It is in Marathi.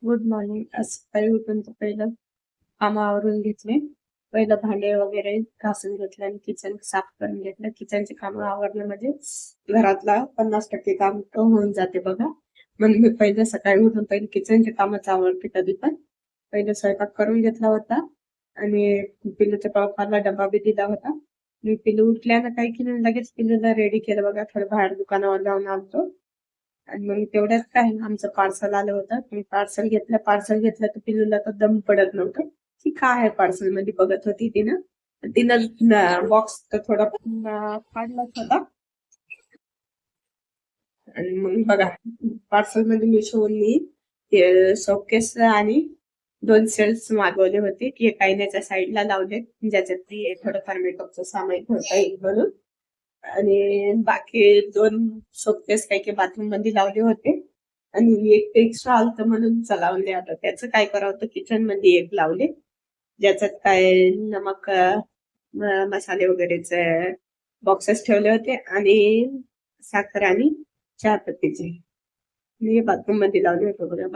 Good morning. आज सकाळी उठून तर पहिलं कामं आवरून घेतले. पहिलं भांडे वगैरे घासून घेतले आणि किचन साफ करून घेतलं. किचनची कामं आवरलं म्हणजे घरातला 50% काम तर होऊन जाते बघा. म्हणून मी पहिलं सकाळी उठून पहिले किचनची कामच आवडते कधी पण. पहिले स्वयंपाक करून घेतला होता आणि पिल्लूच्या पप्पाला डबा बी दिला होता. मी पिल्लू उठल्यानं काय केलं, लगेच पिल्लूला रेडी केलं बघा. थोडं बाहेर दुकानावर जाऊन आलतो आणि मग तेवढ्यात काय आमचं पार्सल आलं होतं. मी पार्सल घेतलं तर पिल्लूला तर दम पडत नव्हतं की काय आहे पार्सल मध्ये, बघत होती तिनं. तिनं बॉक्स तर थोडा फाडलाच होता. आणि मग बघा, पार्सल मध्ये मी शोकेस आणि 2 शेल्स मागवले होते. एक आयन्याच्या साईडला लावले, ज्याच्यात ते थोडंफार मेकअपचं सामान ठेवता येईल म्हणून. आणि बाकी 2 शोकेस काही काही बाथरूम मध्ये लावले होते आणि एक एक्स्ट्रा आलतं म्हणून चलावले. आता त्याचं काय करावं, तर किचन मध्ये एक लावले, ज्याच्यात काय नमक मसाले वगैरेचे बॉक्सेस ठेवले होते आणि साखर आणि चहापत्तीचे. मी बाथरूम मध्ये लावले होते बघा.